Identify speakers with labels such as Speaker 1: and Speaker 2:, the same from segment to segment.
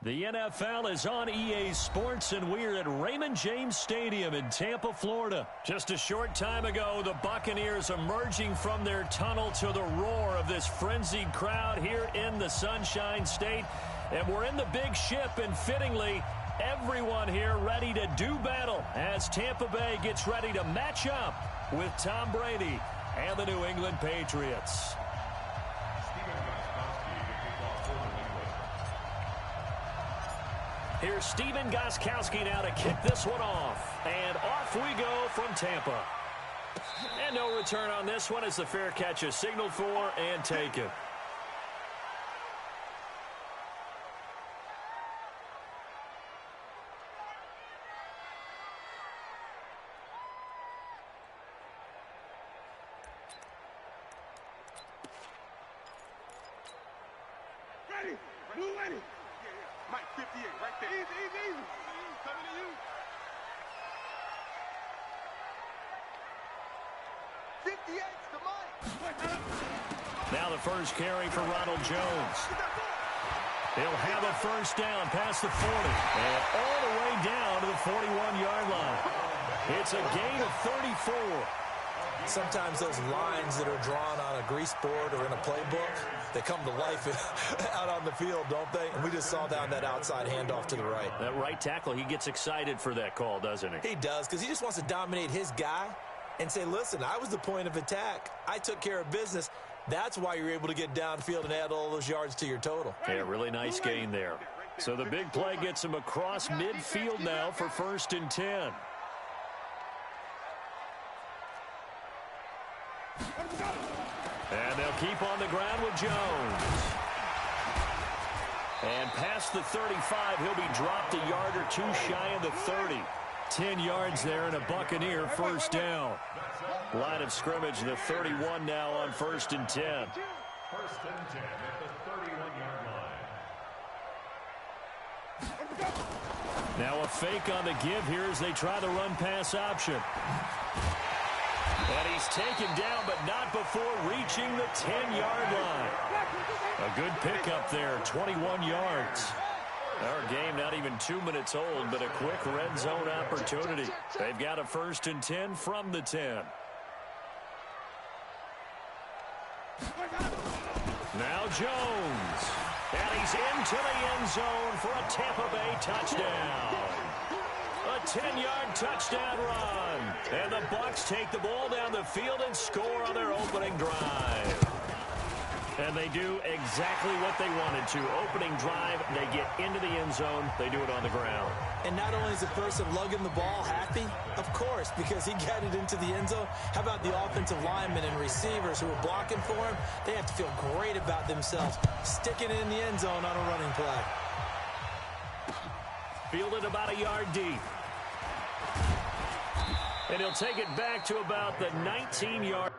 Speaker 1: The NFL is on EA Sports, and we're at Raymond James Stadium in Tampa, Florida. Just a short time ago, the Buccaneers emerging from their tunnel to the roar of this frenzied crowd here in the Sunshine State. And we're in the big ship, and fittingly, everyone here ready to do battle as Tampa Bay gets ready to match up with Tom Brady and the New England Patriots. Here's Stephen Gostkowski now to kick this one off. And off we go from Tampa. And no return on this one as the fair catch is signaled for and taken.
Speaker 2: Ready? Who ready? Mike 58, right there. Easy. Coming to you. 58's to Mike.
Speaker 1: Now the first carry for Ronald Jones. He'll have a first down past the 40 and all the way down to the 41-yard line. It's a gain of 34.
Speaker 3: Sometimes those lines that are drawn on a grease board or in a playbook, they come to life out on the field, don't they? And we just saw down that outside handoff to the right.
Speaker 1: That right tackle, he gets excited for that call, doesn't he?
Speaker 3: He does, because he just wants to dominate his guy and say, listen, I was the point of attack. I took care of business. That's why you're able to get downfield and add all those yards to your total.
Speaker 1: Yeah, really nice gain there. So the big play gets him across midfield now for 1st and 10. And they'll keep on the ground with Jones. And past the 35, he'll be dropped a yard or two shy of the 30. 10 yards there and a Buccaneer first down. Line of scrimmage, the 31 now on 1st and 10.
Speaker 4: 1st and 10 at the 31-yard line.
Speaker 1: Now a fake on the give here as they try the run-pass option. And he's taken down, but not before reaching the 10-yard line. A good pickup there, 21 yards. Our game not even 2 minutes old, but a quick red zone opportunity. They've got a 1st and 10 from the 10. Now Jones. And he's into the end zone for a Tampa Bay touchdown. A 10-yard touchdown run. And the Bucs take the ball down the field and score on their opening drive. And they do exactly what they wanted to. Opening drive, they get into the end zone. They do it on the ground.
Speaker 3: And not only is the person lugging the ball happy, of course, because he got it into the end zone. How about the offensive linemen and receivers who are blocking for him? They have to feel great about themselves, sticking it in the end zone on a running play.
Speaker 1: Fielded about a yard deep. And he'll take it back to about the 19-yard.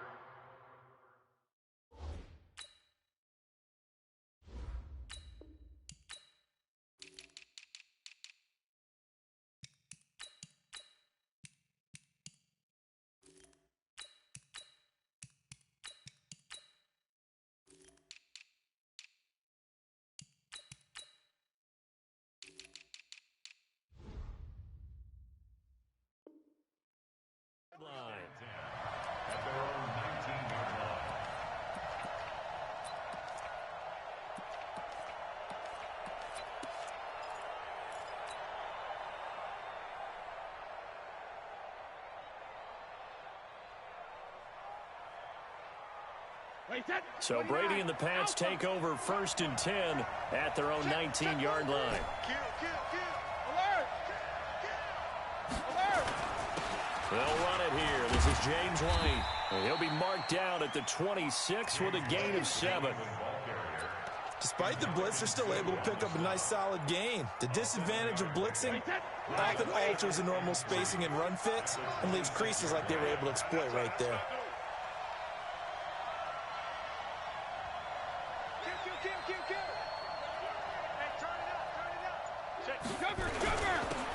Speaker 1: So Brady and the Pats take over 1st and 10 at their own 19-yard line. They'll run it here. This is James White. And he'll be marked down at the 26 with a gain of 7.
Speaker 3: Despite the blitz, they're still able to pick up a nice solid gain. The disadvantage of blitzing often alters the normal spacing and run fits and leaves creases like they were able to exploit right there.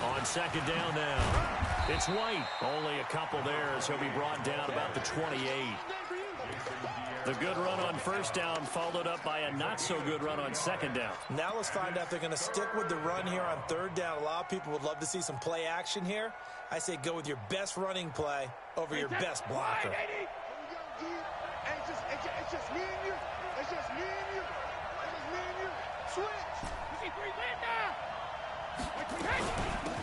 Speaker 1: On 2nd down now, it's White. Only a couple there as he'll be brought down about the 28. The good run on first down followed up by a not-so-good run on second down.
Speaker 3: Now let's find out if they're going to stick with the run here on third down. A lot of people would love to see some play action here. I say go with your best running play over your best blocker.
Speaker 2: It's just me and you. It's just me and you. It's just me and you. Switch.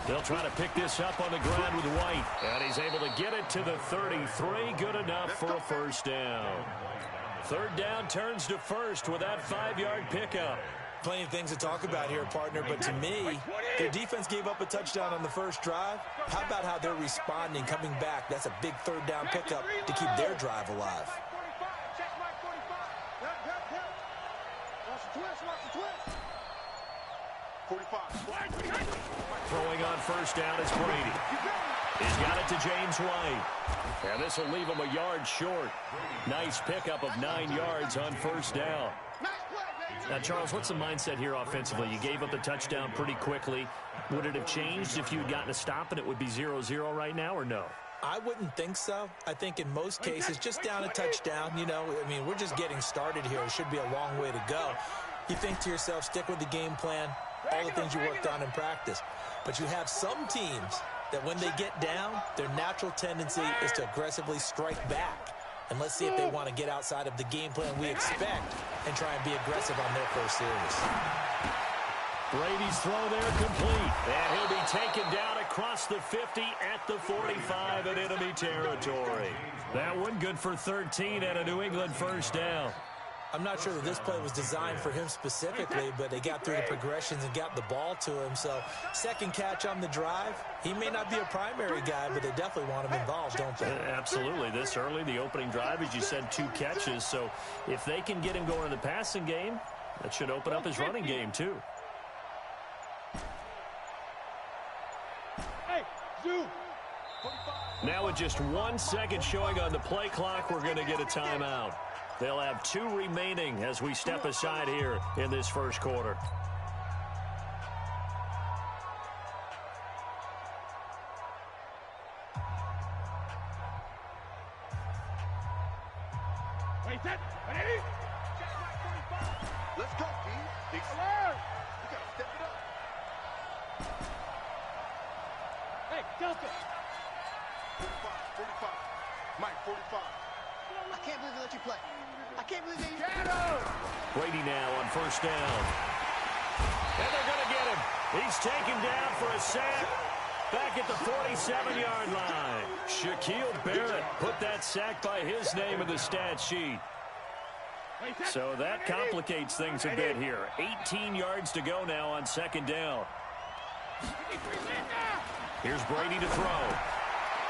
Speaker 1: They'll try to pick this up on the ground with White. And he's able to get it to the 33. Good enough for a first down. Third down turns to first with that 5-yard pickup.
Speaker 3: Plenty of things to talk about here, partner, but to me, their defense gave up a touchdown on the first drive. How about how they're responding, coming back? That's a big third down pickup to keep their drive alive.
Speaker 1: Throwing on first down is Brady. He's got it to James White. And this will leave him a yard short. Nice pickup of 9 yards on first down. Now, Charles, what's the mindset here offensively? You gave up the touchdown pretty quickly. Would it have changed if you had gotten a stop and it would be 0-0 right now, or no?
Speaker 3: I wouldn't think so. I think in most cases, just down a touchdown, you know, I mean, we're just getting started here. It should be a long way to go. You think to yourself, stick with the game plan, all the things you worked on in practice. But you have some teams that when they get down, their natural tendency is to aggressively strike back. And let's see if they want to get outside of the game plan we expect and try and be aggressive on their first series.
Speaker 1: Brady's throw there complete. And he'll be taken down across the 50 at the 45 in enemy territory. That one good for 13 and a New England first down.
Speaker 3: I'm not sure that this play was designed for him specifically, but they got through the progressions and got the ball to him. So second catch on the drive. He may not be a primary guy, but they definitely want him involved, don't they?
Speaker 1: Absolutely. This early, the opening drive, as you said, 2 catches. So if they can get him going in the passing game, that should open up his running game too. Now with just 1 second showing on the play clock, we're going to get a timeout. They'll have 2 remaining as we step aside here in this first quarter.
Speaker 2: Let's go, D. Big alert! You gotta step it up. Hey, Delta. 45. Mike, 45. I can't believe they let you play. I can't believe they...
Speaker 1: Brady now on first down. And they're going to get him. He's taken down for a sack back at the 47-yard line. Shaquille Barrett put that sack by his name in the stat sheet. So that complicates things a bit here. 18 yards to go now on second down. Here's Brady to throw.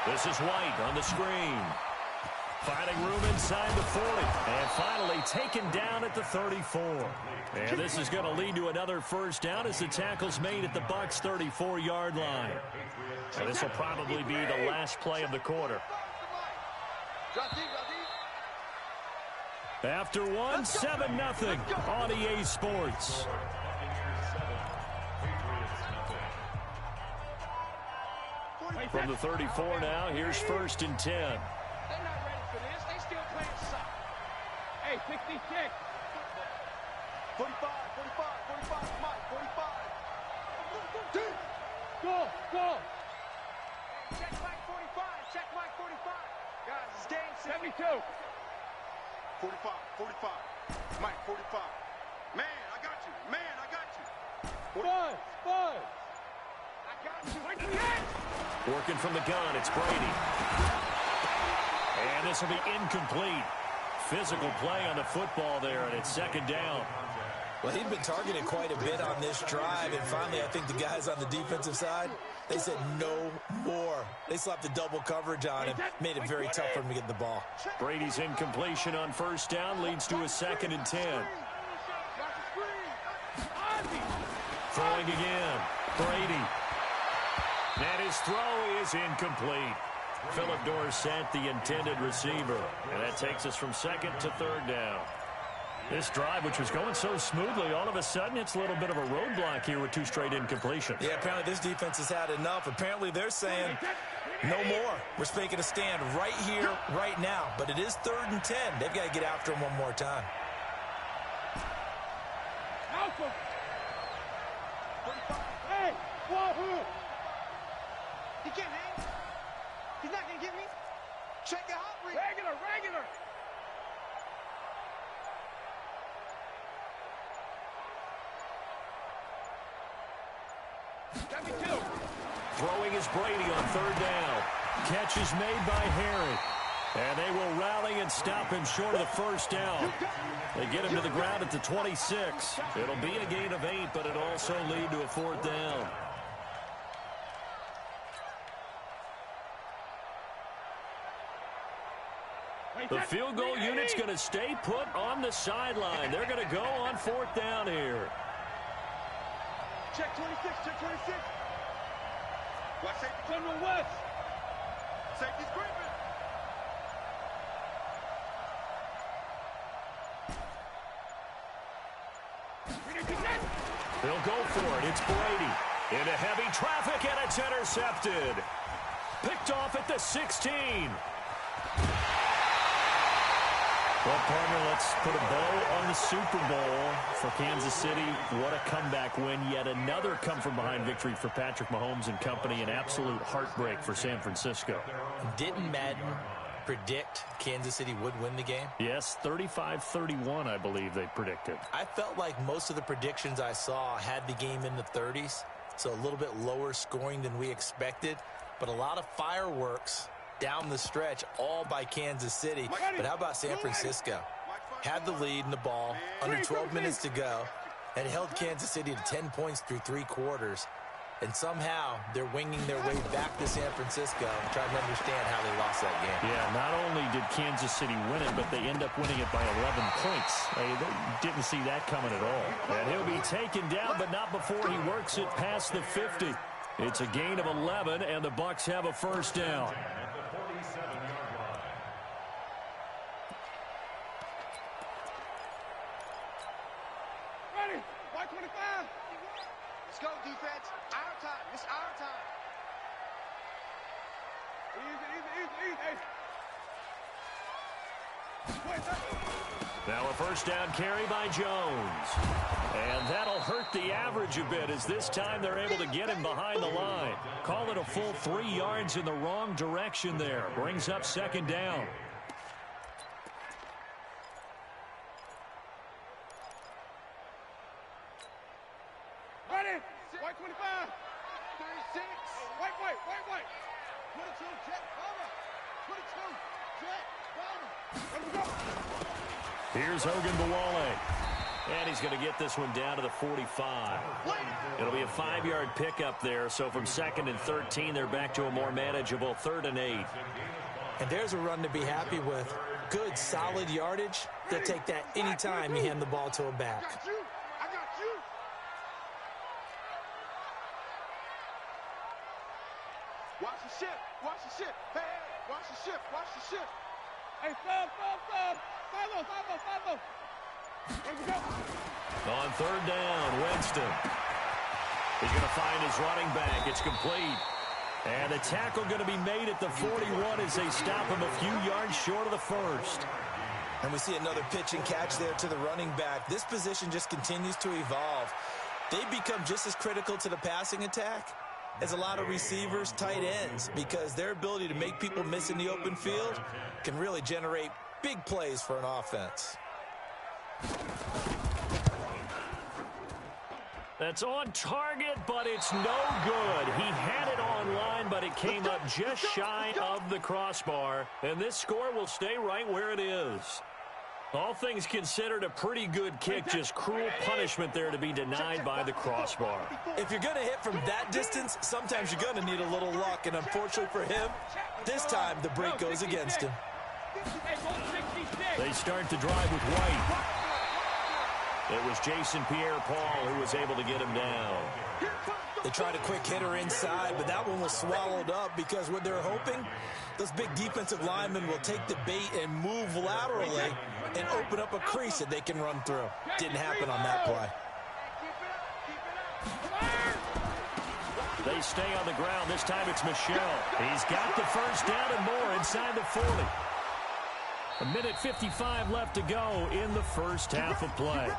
Speaker 1: This is White on the screen. Finding room inside the 40. And finally taken down at the 34. And this is going to lead to another first down as the tackle's made at the Bucs' 34-yard line. And this will probably be the last play of the quarter. After one, 7-0 on EA Sports. From the 34 now, here's first and 10.
Speaker 5: They're not ready for this. They still playing soccer. Hey, 66.
Speaker 2: 45, Mike, 45.
Speaker 5: Go.
Speaker 2: Check Mike 45. Guys, it's game
Speaker 5: 72.
Speaker 2: 45. Mike, 45. Man, I got you.
Speaker 5: Buzz.
Speaker 2: I got you.
Speaker 1: Working from the gun, it's Brady. And this will be incomplete. Physical play on the football there, and it's second down.
Speaker 3: Well, he'd been targeted quite a bit on this drive, and finally I think the guys on the defensive side, they said no more. They slapped the double coverage on him, made it very tough for him to get the ball.
Speaker 1: Brady's incompletion on first down leads to a second and 10. Throwing again, Brady. And his throw is incomplete. Philip Dorsett, the intended receiver. And that takes us from second to third down. This drive, which was going so smoothly, all of a sudden it's a little bit of a roadblock here with 2 straight incompletions.
Speaker 3: Yeah, apparently this defense has had enough. Apparently they're saying, No more. We're making a stand right here, right now. But it is 3rd and 10. They've got to get after him one more time.
Speaker 5: Alpha. Hey, whoa. He can't hang. He's not going to get me. Check it out. Regular. Got me too.
Speaker 1: Throwing is Brady on 3rd down. Catch is made by Herring. And they will rally and stop him short of the 1st down. They get him to the ground at the 26. It'll be a gain of 8, but it'll also lead to a 4th down. The field goal unit's going to stay put on the sideline. They're going to go on 4th down here.
Speaker 5: Check 26. Watch safety. General West. Safety's creeping.
Speaker 1: They'll go for it. It's Brady. Into heavy traffic, and it's intercepted. Picked off at the 16. Well, partner, let's put a bow on the Super Bowl for Kansas City. What a comeback win. Yet another come-from-behind victory for Patrick Mahomes and company. An absolute heartbreak for San Francisco.
Speaker 3: Didn't Madden predict Kansas City would win the game?
Speaker 1: Yes, 35-31, I believe they predicted.
Speaker 3: I felt like most of the predictions I saw had the game in the 30s, so a little bit lower scoring than we expected, but a lot of fireworks down the stretch, all by Kansas City. But how about San Francisco? Had the lead in the ball, under 12 minutes to go, and held Kansas City to 10 points through 3 quarters. And somehow they're winging their way back to San Francisco, trying to understand how they lost that game.
Speaker 1: Yeah, not only did Kansas City win it, but they end up winning it by 11 points. They didn't see that coming at all. And he'll be taken down, but not before he works it past the 50. It's a gain of 11, and the Bucs have a 1st down.
Speaker 5: Ready. White 25. Let's go, defense. Our time. It's our time. Easy.
Speaker 1: Now a 1st down carry by Jones. And that'll hurt the average a bit, as this time they're able to get him behind the line. Call it a full 3 yards in the wrong direction there. Brings up 2nd down.
Speaker 5: Ready. White 25. 36. White. 22. Jet. Bomber. 22. Jet. Bomber. Let's go.
Speaker 1: Here's Hogan Bawale. And he's going to get this one down to the 45. It'll be a 5-yard pickup there. So from 2nd and 13, they're back to a more manageable 3rd and 8.
Speaker 3: And there's a run to be happy with. Good, solid yardage. They'll take that anytime you hand the ball to a back.
Speaker 5: I got you. Watch the shift. Hey, watch the shift. Hey, stop. Follow. Let's go.
Speaker 1: On 3rd down, Winston. He's going to find his running back. It's complete. And the tackle going to be made at the 41 as they stop him a few yards short of the 1st.
Speaker 3: And we see another pitch and catch there to the running back. This position just continues to evolve. They become just as critical to the passing attack as a lot of receivers, tight ends, because their ability to make people miss in the open field can really generate big plays for an offense.
Speaker 1: That's on target, but it's no good. He had it online, but it came up just shy of the crossbar. And this score will stay right where it is. All things considered, a pretty good kick. Just cruel punishment there to be denied by the crossbar.
Speaker 3: If you're going to hit from that distance, sometimes you're going to need a little luck. And unfortunately for him, this time the break goes against him.
Speaker 1: They start the drive with White. It was Jason Pierre-Paul who was able to get him down.
Speaker 3: They tried a quick hitter inside, but that one was swallowed up because what they're hoping, those big defensive linemen will take the bait and move laterally and open up a crease that they can run through. Didn't happen on that play.
Speaker 1: They stay on the ground. This time it's Michelle. He's got the first down and more inside the 40. A minute 55 left to go in the first half of play.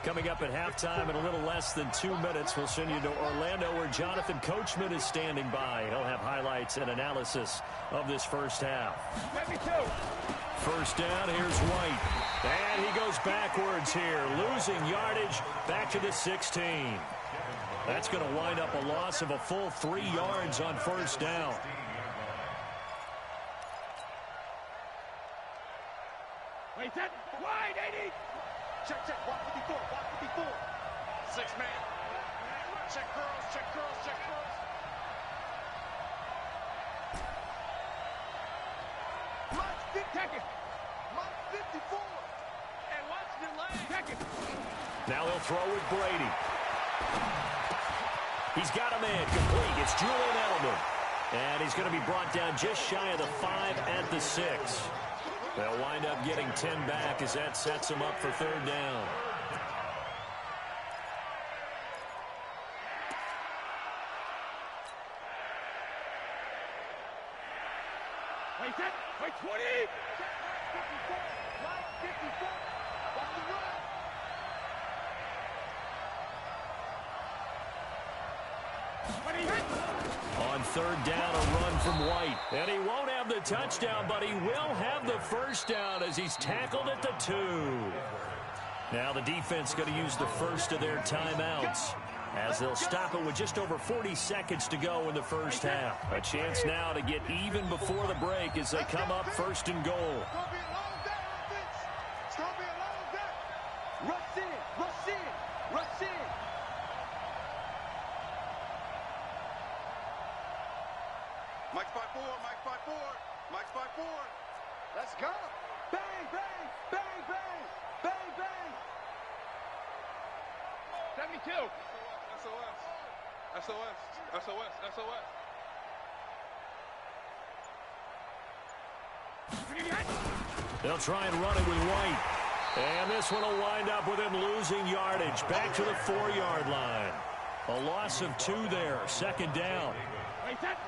Speaker 1: Coming up at halftime in a little less than 2 minutes, we'll send you to Orlando where Jonathan Coachman is standing by. He'll have highlights and analysis of this first half. First down, here's White. And he goes backwards here, losing yardage back to the 16. That's going to wind up a loss of a full 3 yards on first down.
Speaker 2: Wait, that wide, 80. Check, 154, 154. 6-man. Check girls, check girls, check girls. Watch 50. Watch 54. And watch the line. Check it.
Speaker 1: Now they'll throw with Brady. He's got a man complete. It's Julian Edelman. And he's going to be brought down just shy of the 5 at the 6. They'll wind up getting 10 back as that sets them up for third down.
Speaker 2: Wait, 20. 54. Line 54. Watch the run.
Speaker 1: On third down, a run from White. And he won't have the touchdown, but he will have the first down as he's tackled at the 2. Now the defense going to use the first of their timeouts as they'll stop it with just over 40 seconds to go in the first half. A chance now to get even before the break as they come up first and goal.
Speaker 5: Rush in.
Speaker 2: Mike's by 4. Mike's by 4. Let's go.
Speaker 5: Bang, bang, bang, bang, bang, bang.
Speaker 2: 72. SOS.
Speaker 1: They'll try and run it with White. And this one will wind up with him losing yardage back to the 4-yard line. A loss of 2 there, second down.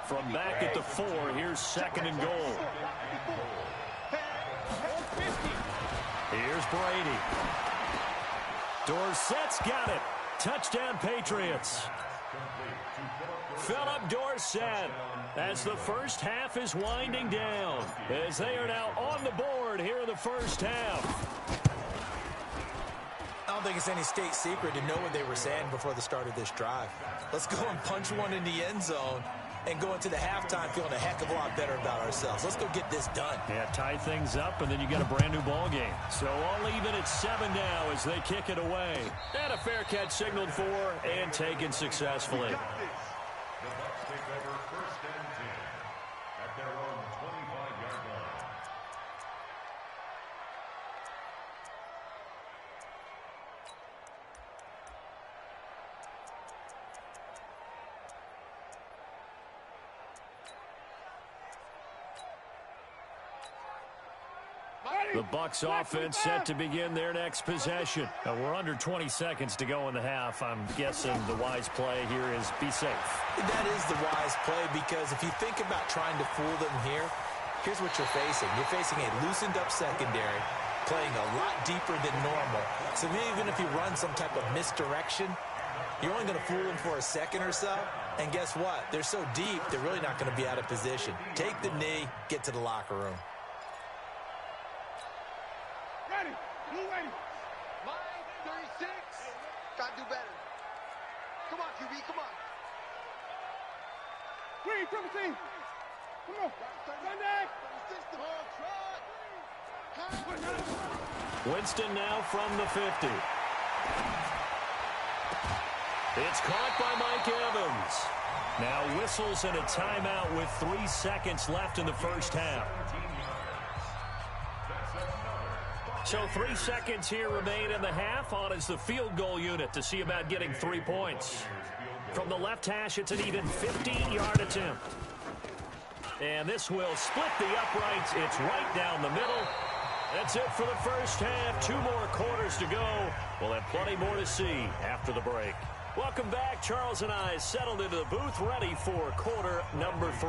Speaker 1: From back at the 4, here's second and goal. Here's Brady. Dorsett's got it. Touchdown, Patriots. Philip Dorsett as the first half is winding down as they are now on the board here in the first half.
Speaker 3: I don't think it's any state secret to know what they were saying before the start of this drive. Let's go and punch one in the end zone and go into the halftime feeling a heck of a lot better about ourselves. Let's go get this done.
Speaker 1: Yeah, tie things up, and then you get a brand new ball game. So all even at 7 now as they kick it away. And a fair catch signaled for and taken successfully.
Speaker 4: The Bucs take over first and 10 at their own 25-yard line.
Speaker 1: The Bucs offense set to begin their next possession. Now we're under 20 seconds to go in the half. I'm guessing the wise play here is be safe.
Speaker 3: That is the wise play because if you think about trying to fool them here, here's what you're facing. You're facing a loosened up secondary, playing a lot deeper than normal. So even if you run some type of misdirection, you're only going to fool them for a second or so. And guess what? They're so deep, they're really not going to be out of position. Take the knee, get to the locker room.
Speaker 2: Ready.
Speaker 5: Line 36. Gotta do better. Come on, QB, come on.
Speaker 2: Green, 17. Come on. Sunday.
Speaker 1: Winston now from the 50. It's caught by Mike Evans. Now whistles and a timeout with 3 seconds left in the first half. So 3 seconds here remain in the half. On is the field goal unit to see about getting 3 points. From the left hash, it's an even 50-yard attempt. And this will split the uprights. It's right down the middle. That's it for the first half. 2 more quarters to go. We'll have plenty more to see after the break. Welcome back. Charles and I settled into the booth, ready for quarter number 3.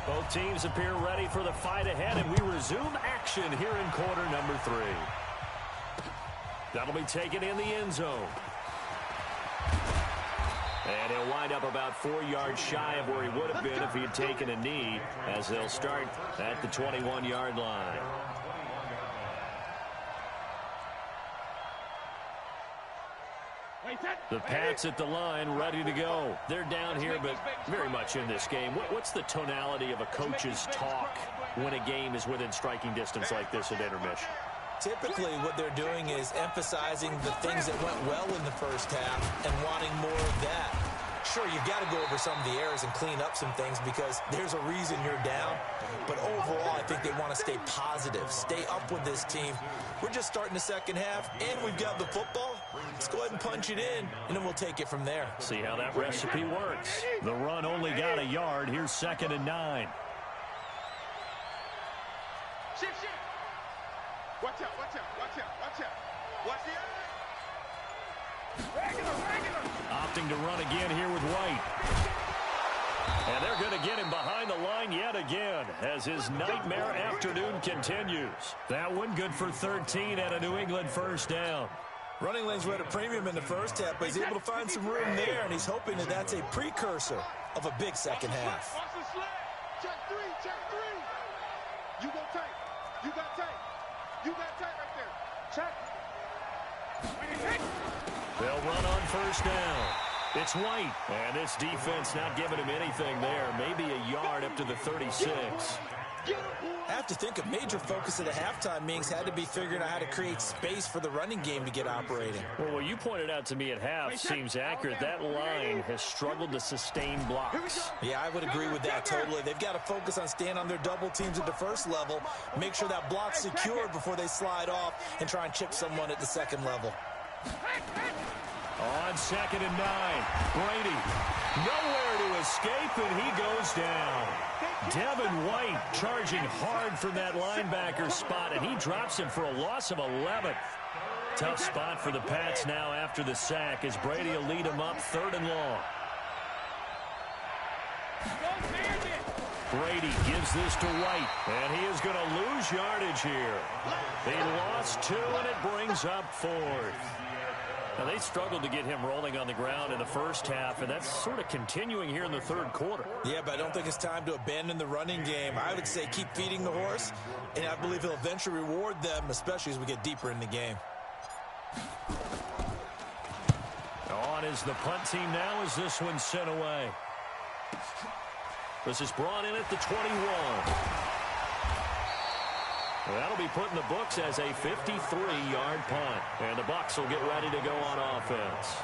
Speaker 1: Both teams appear ready for the fight ahead, and we resume action here in quarter number 3. That'll be taken in the end zone. And he'll wind up about 4 yards shy of where he would have been if he had taken a knee, as they'll start at the 21-yard line. The Pats at the line, ready to go. They're down here, but very much in this game. What's the tonality of a coach's talk when a game is within striking distance like this at intermission?
Speaker 3: Typically, what they're doing is emphasizing the things that went well in the first half and wanting more of that. Sure, you've got to go over some of the errors and clean up some things because there's a reason you're down. But overall, I think they want to stay positive, stay up with this team. We're just starting the second half, and we've got the football. Let's go ahead and punch it in, and then we'll take it from there.
Speaker 1: See how that recipe works. The run only got a yard. Here's 2nd and 9.
Speaker 2: Shift. Watch out. Watch the eye. Regular.
Speaker 1: Opting to run again here with White. And they're going to get him behind the line yet again as his nightmare afternoon continues. That one good for 13 and a New England first down.
Speaker 3: Running lanes were at a premium in the first half, but he's able to find some room there, and he's hoping that that's a precursor of a big second half.
Speaker 2: Watch the sled. Check three. You go tight. You got tight right there. Check.
Speaker 1: They'll run on first down. It's White, and this defense not giving him anything there. Maybe a yard up to the 36.
Speaker 3: I have to think a major focus of the halftime meetings had to be figuring out how to create space for the running game to get operating.
Speaker 1: Well, what you pointed out to me at half seems accurate. That line has struggled to sustain blocks.
Speaker 3: Yeah, I would agree with that totally. They've got to focus on staying on their double teams at the first level, make sure that block's secure before they slide off and try and chip someone at the second level.
Speaker 1: On 2nd and 9, Brady nowhere to escape, and he goes down. Devin White charging hard from that linebacker spot, and he drops him for a loss of 11. Tough spot for the Pats now after the sack as Brady will lead him up 3rd and long. Brady gives this to White, and he is going to lose yardage here. He lost 2, and it brings up 4th. Now, they struggled to get him rolling on the ground in the first half, and that's sort of continuing here in the 3rd quarter.
Speaker 3: Yeah, but I don't think it's time to abandon the running game. I would say keep feeding the horse, and I believe he'll eventually reward them, especially as we get deeper in the game.
Speaker 1: On is the punt team now as this one's sent away. This is brought in at the 21. That'll be put in the books as a 53-yard punt. And the Bucs will get ready to go on offense.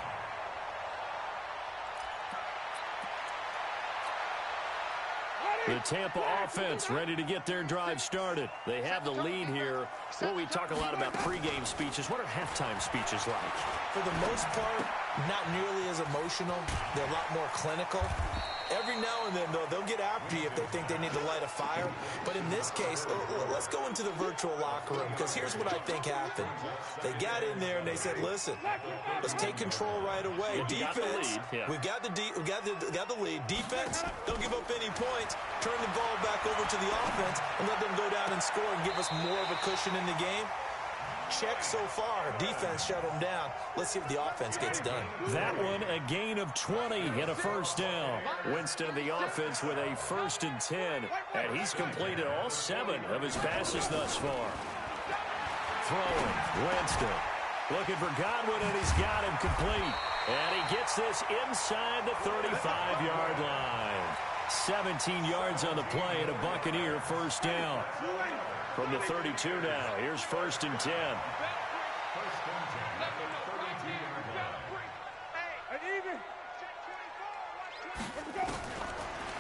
Speaker 1: The Tampa offense ready to get their drive started. They have the lead here. Well, we talk a lot about pregame speeches. What are halftime speeches like?
Speaker 3: For the most part, not nearly as emotional. They're a lot more clinical. Every now and then, though, they'll get after you if they think they need to light a fire. But in this case, let's go into the virtual locker room, because here's what I think happened. They got in there and they said, listen, let's take control right away. Defense, we've got the lead. Defense, don't give up any points. Turn the ball back over to the offense and let them go down and score and give us more of a cushion in the game. Check so far. Defense shut them down. Let's see if the offense gets done.
Speaker 1: That one, a gain of 20 and a first down. Winston, the offense, with a 1st and 10. And he's completed all 7 of his passes thus far. Throwing, Winston. Looking for Godwin, and he's got him complete. And he gets this inside the 35-yard line. 17 yards on the play and a Buccaneer first down. From the 32 now, here's 1st and 10.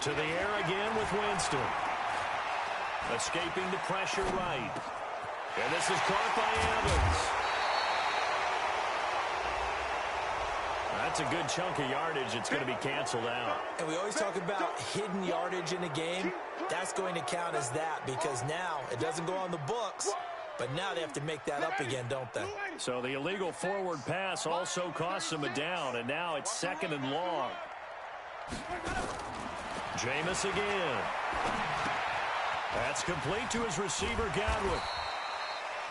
Speaker 1: To the air again with Winston. Escaping the pressure right. And this is caught by Evans. That's a good chunk of yardage. It's going to be canceled out.
Speaker 3: And we always talk about hidden yardage in a game. That's going to count as that because now it doesn't go on the books, but now they have to make that up again, don't they?
Speaker 1: So the illegal forward pass also costs them a down, and now it's 2nd and long. Jameis again. That's complete to his receiver, Godwin.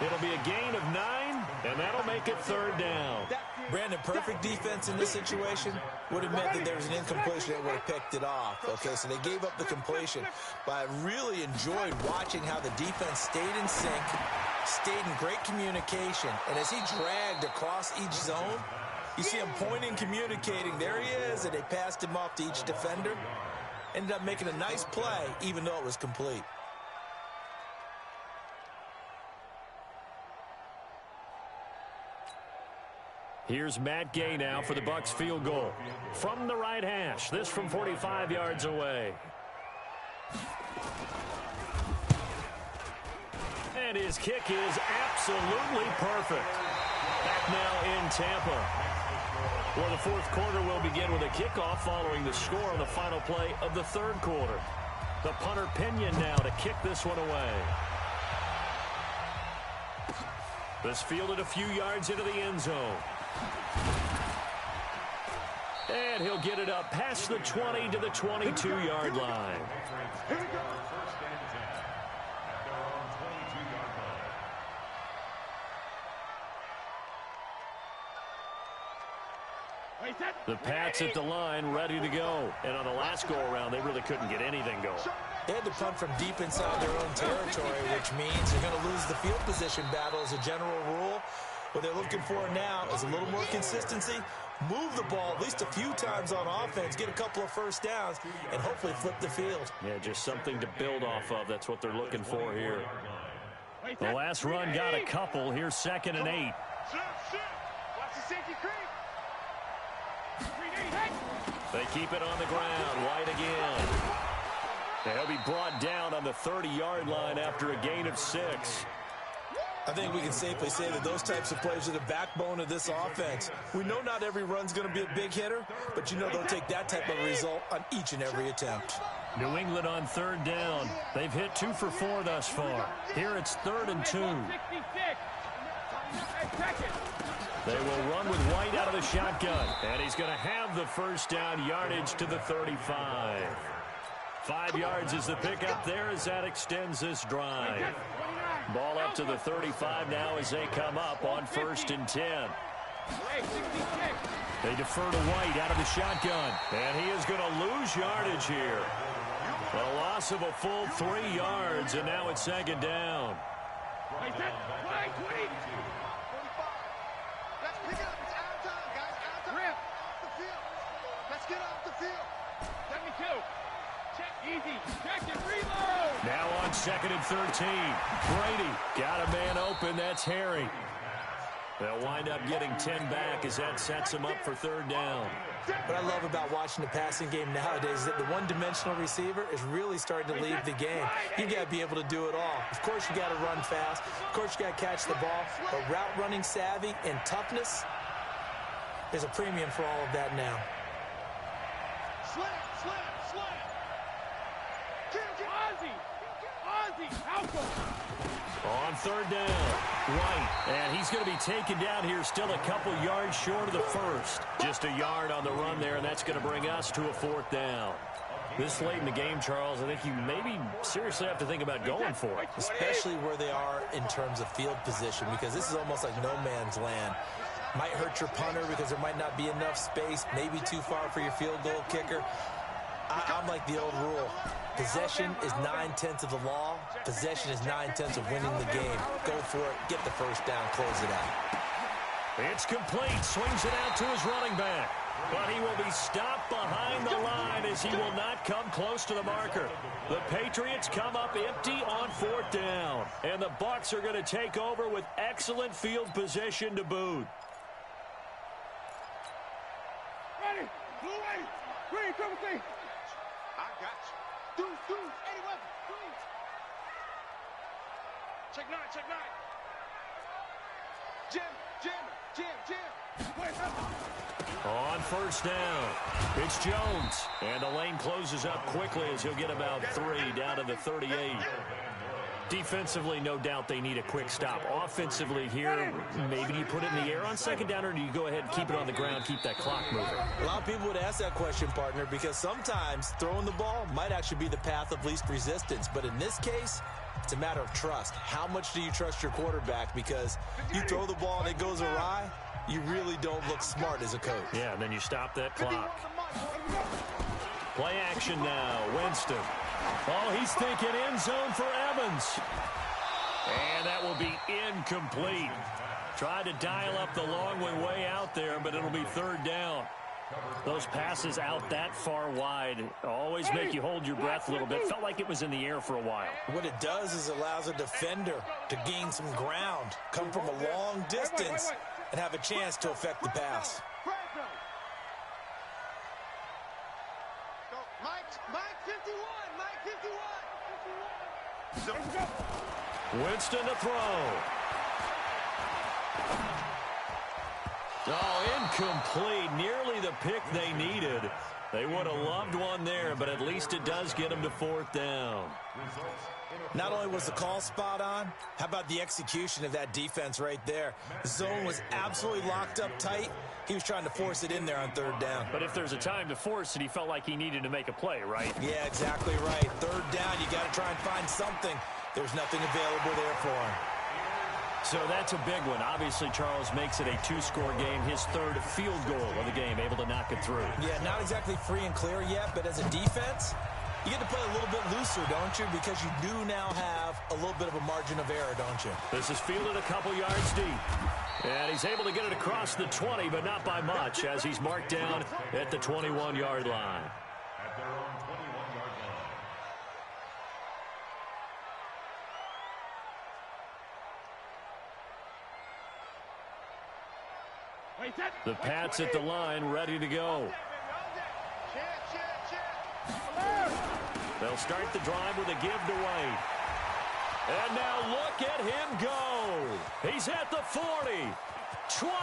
Speaker 1: It'll be a gain of 9, and that'll make it 3rd down.
Speaker 3: Brandon, perfect defense in this situation would have meant that there was an incompletion that would have picked it off. Okay, so they gave up the completion, but I really enjoyed watching how the defense stayed in sync, stayed in great communication, and as he dragged across each zone, you see him pointing, communicating. There he is, and they passed him off to each defender. Ended up making a nice play, even though it was complete.
Speaker 1: Here's Matt Gay now for the Bucs field goal. From the right hash, this from 45 yards away. And his kick is absolutely perfect. Back now in Tampa. Well, the 4th quarter will begin with a kickoff following the score on the final play of the 3rd quarter. The punter Pinion now to kick this one away. This fielded a few yards into the end zone. And he'll get it up past the 20 to the 22-yard line. The Pats at the line, ready to go. And on the last go-around, they really couldn't get anything going.
Speaker 3: They had to punt from deep inside their own territory, which means you're going to lose the field position battle as a general rule. What they're looking for now is a little more consistency, move the ball at least a few times on offense, get a couple of first downs, and hopefully flip the field.
Speaker 1: Yeah, just something to build off of. That's what they're looking for here. The last run got a couple. Here's 2nd and 8.
Speaker 5: Watch the safety creep.
Speaker 1: They keep it on the ground. White again. They'll be brought down on the 30-yard line after a gain of 6.
Speaker 3: I think we can safely say that those types of plays are the backbone of this offense. We know not every run's going to be a big hitter, but you know they'll take that type of result on each and every attempt.
Speaker 1: New England on 3rd down. They've hit 2 for 4 thus far. Here it's 3rd and 2. They will run with White out of the shotgun. And he's going to have the first down, yardage to the 35. 5 yards is the pickup there as that extends this drive. Ball up to the 35 now as they come up on 1st and 10. They defer to White out of the shotgun. And he is going to lose yardage here. A loss of a full 3 yards, and now it's 2nd down.
Speaker 5: Let's pick it up. It's out of time, guys. Out of time. Rip. Off the field. Let's get off the field. 72. Check. Easy. Check and reload.
Speaker 1: Now on 2nd and 13. Brady got a man open. That's Harry. They'll wind up getting 10 back as that sets them up for 3rd down.
Speaker 3: What I love about watching the passing game nowadays is that the one-dimensional receiver is really starting to leave the game. You got to be able to do it all. Of course, you got to run fast. Of course, you got to catch the ball. But route running savvy and toughness, there's a premium for all of that now.
Speaker 5: Slam. Ozzy.
Speaker 1: On 3rd down, White, and he's going to be taken down here still a couple yards short of the first. Just a yard on the run there, and that's going to bring us to a 4th down. This late in the game, Charles, I think you maybe seriously have to think about going for it.
Speaker 3: Especially where they are in terms of field position, because this is almost like no man's land. Might hurt your punter because there might not be enough space, maybe too far for your field goal kicker. I'm like the old rule. Possession is 9/10 of the law. Possession is 9/10 of winning the game. Go for it. Get the first down. Close it out.
Speaker 1: It's complete. Swings it out to his running back. But he will be stopped behind the line as he will not come close to the marker. The Patriots come up empty on 4th down. And the Bucs are going to take over with excellent field position to boot.
Speaker 5: Ready. Blue ready. Green, come with me. I got you. Deuce. 81. Deuce. Check 9. Jim, Jim, Jim, Jim.
Speaker 1: On first down, it's Jones. And the lane closes up quickly as he'll get about 3 down to the 38. Defensively, no doubt they need a quick stop. Offensively here, maybe you put it in the air on second down, or do you go ahead and keep it on the ground, keep that clock moving?
Speaker 3: A lot of people would ask that question, partner, because sometimes throwing the ball might actually be the path of least resistance. But in this case, it's a matter of trust. How much do you trust your quarterback? Because you throw the ball and it goes awry, you really don't look smart as a coach.
Speaker 1: Yeah, and then you stop that clock. Play action now, Winston. Oh, he's thinking end zone for Evans. And that will be incomplete. Tried to dial up the long way out there, but it'll be third down. Those passes out that far wide always make you hold your breath a little bit. Felt like it was in the air for a while.
Speaker 3: What it does is allows a defender to gain some ground, come from a long distance, and have a chance to affect the pass.
Speaker 5: Mike 51, Mike 51.
Speaker 1: Winston to throw. Oh, incomplete. Nearly the pick they needed. They would have loved one there, but at least it does get them to fourth down.
Speaker 3: Not only was the call spot on, how about the execution of that defense right there? The zone was absolutely locked up tight. He was trying to force it in there on third down.
Speaker 1: But if there's a time to force it, he felt like he needed to make a play, right?
Speaker 3: Yeah, exactly right. Third down, you got to try and find something. There was nothing available there for him.
Speaker 1: So that's a big one. Obviously, Charles makes it a 2-score game. His third field goal of the game, able to knock it through.
Speaker 3: Yeah, not exactly free and clear yet, but as a defense, you get to play a little bit looser, don't you? Because you do now have a little bit of a margin of error, don't you?
Speaker 1: This is fielded a couple yards deep. And he's able to get it across the 20, but not by much, as he's marked down at the 21-yard line.
Speaker 4: At their own 21-yard line.
Speaker 1: The Pats at the line, ready to go. They'll start the drive with a give to White. And now look at him go. He's at the 40, 20,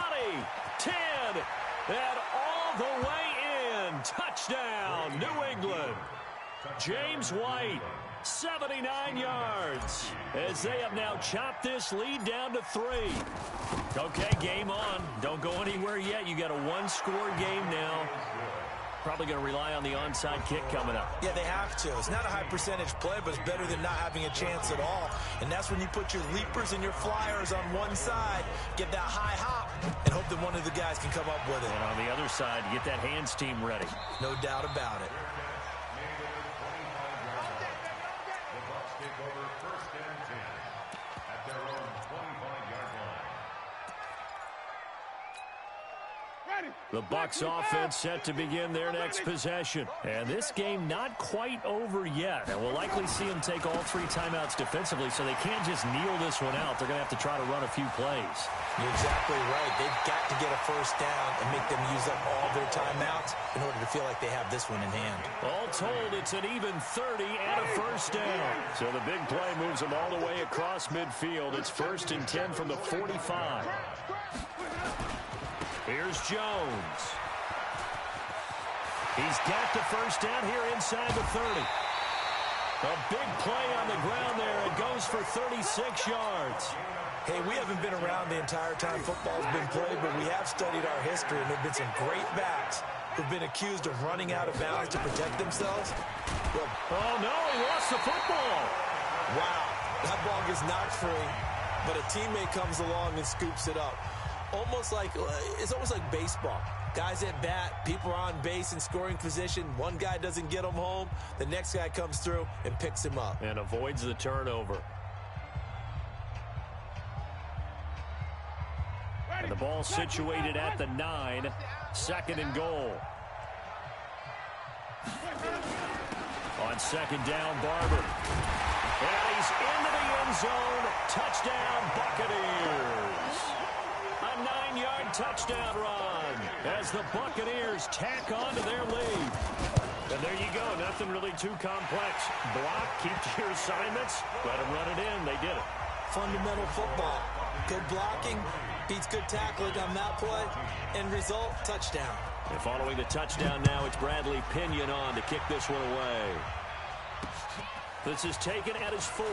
Speaker 1: 10, and all the way in. Touchdown, New England. James White, 79 yards, as they have now chopped this lead down to 3. Okay, game on. Don't go anywhere yet. You got a 1-score game now. Probably going to rely on the onside kick coming up.
Speaker 3: Yeah, they have to. It's not a high percentage play, but it's better than not having a chance at all. And that's when you put your leapers and your flyers on one side, get that high hop, and hope that one of the guys can come up with it.
Speaker 1: And on the other side, get that hands team ready.
Speaker 3: No doubt about it.
Speaker 4: The Bucs take over first and 10 at their own 25-yard line.
Speaker 1: The Bucs offense set to begin their next possession. And this game not quite over yet. And we'll likely see them take all 3 timeouts defensively, so they can't just kneel this one out. They're going to have to try to run a few plays.
Speaker 3: You're exactly right. They've got to get a first down and make them use up all their timeouts in order to feel like they have this one in hand. All
Speaker 1: told, it's an even 30 and a first down. So the big play moves them all the way across midfield. It's first and 10 from the 45. Here's Jones. He's got the first down here inside the 30. A big play on the ground there. It goes for 36 yards.
Speaker 3: Hey, we haven't been around the entire time football's been played, but we have studied our history, and there have been some great backs who've been accused of running out of bounds to protect themselves. Well,
Speaker 1: oh, no, he lost the football.
Speaker 3: Wow, that ball gets knocked free, but a teammate comes along and scoops it up. It's almost like baseball. Guys at bat, people are on base in scoring position. One guy doesn't get him home. The next guy comes through and picks him up.
Speaker 1: And avoids the turnover. And the ball situated at the 9. Second and goal. On second down, Barber. And he's into the end zone. Touchdown, Buccaneers. A 9-yard touchdown run as the Buccaneers tack on to their lead. And there you go. Nothing really too complex. Block, keep to your assignments, let them run it in. They did it.
Speaker 3: Fundamental football. Good blocking, Beats good tackling on that play. End result, touchdown.
Speaker 1: And following the touchdown now, it's Bradley Pinion on to kick this one away. This is taken at his 4.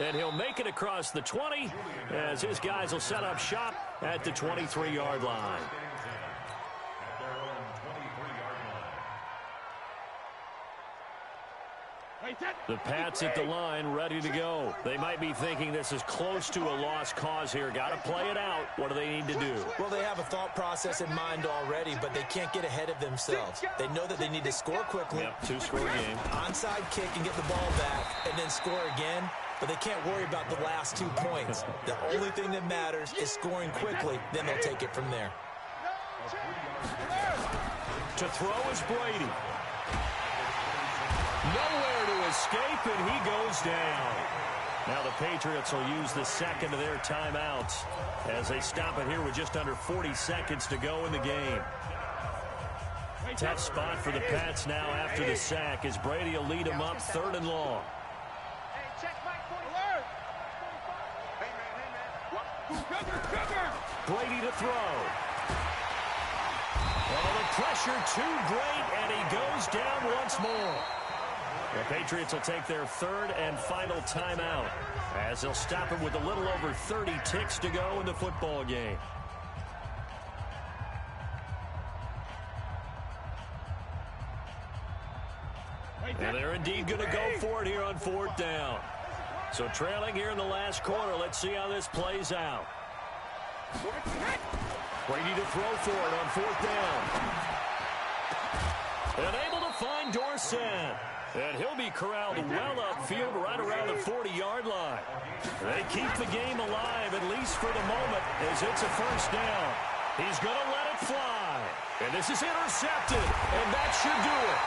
Speaker 1: And he'll make it across the 20 as his guys will set up shop at the 23-yard line. The Pats at the line, ready to go. They might be thinking this is close to a lost cause here. Got to play it out. What do they need to do?
Speaker 3: Well, they have a thought process in mind already, but they can't get ahead of themselves. They know that they need to score quickly.
Speaker 1: Yep, 2-score game.
Speaker 3: Onside kick and get the ball back, and then score again. But they can't worry about the last 2 points. The only thing that matters is scoring quickly. Then they'll take it from there.
Speaker 1: To throw is Brady. Nowhere to escape, and he goes down. Now the Patriots will use the second of their timeouts as they stop it here with just under 40 seconds to go in the game. Tough spot for the Pats now after the sack as Brady will lead them up 3rd and long. Brady to throw. Oh, the pressure too great, and he goes down once more. The Patriots will take their 3rd and final timeout as they'll stop it with a little over 30 ticks to go in the football game. And they're indeed going to go for it here on 4th down. So trailing here in the last quarter, let's see how this plays out. Brady to throw for it on 4th down. And able to find Dorsett. And he'll be corralled well upfield right around the 40-yard line. They keep the game alive, at least for the moment, as it's a 1st down. He's going to let it fly. And this is intercepted, and that should do it.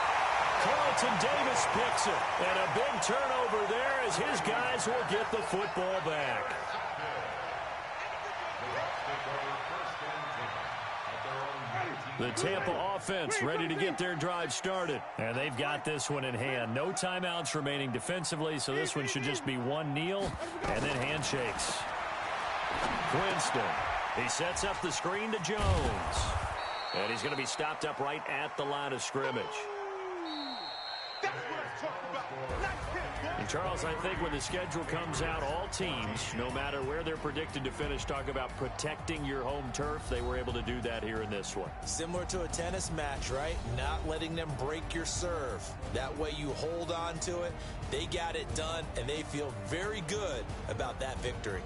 Speaker 1: Carlton Davis picks it, and a big turnover there as his guys will get the football back. The Tampa offense ready to get their drive started. And they've got this one in hand. No timeouts remaining defensively, so this one should just be one kneel and then handshakes. Winston. He sets up the screen to Jones. And he's going to be stopped up right at the line of scrimmage. And Charles, I think when the schedule comes out, all teams, no matter where they're predicted to finish, talk about protecting your home turf. They were able to do that here in this one.
Speaker 3: Similar to a tennis match, right? Not letting them break your serve. That way you hold on to it. They got it done, and they feel very good about that victory.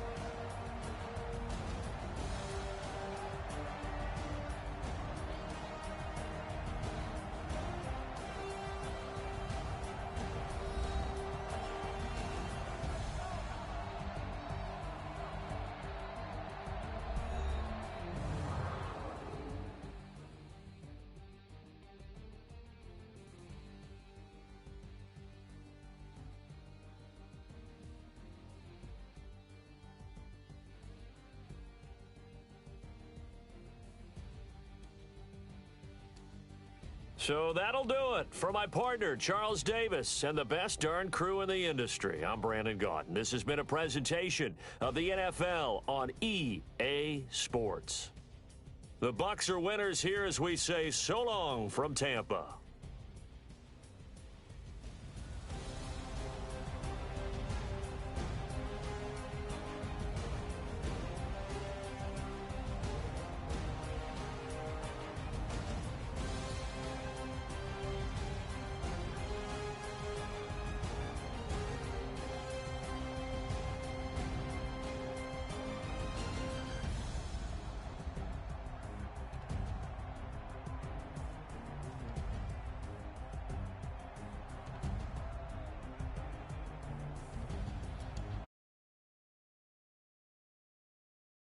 Speaker 1: So that'll do it for my partner, Charles Davis, and the best darn crew in the industry. I'm Brandon Gaudin. This has been a presentation of the NFL on EA Sports. The Bucs are winners here as we say so long from Tampa.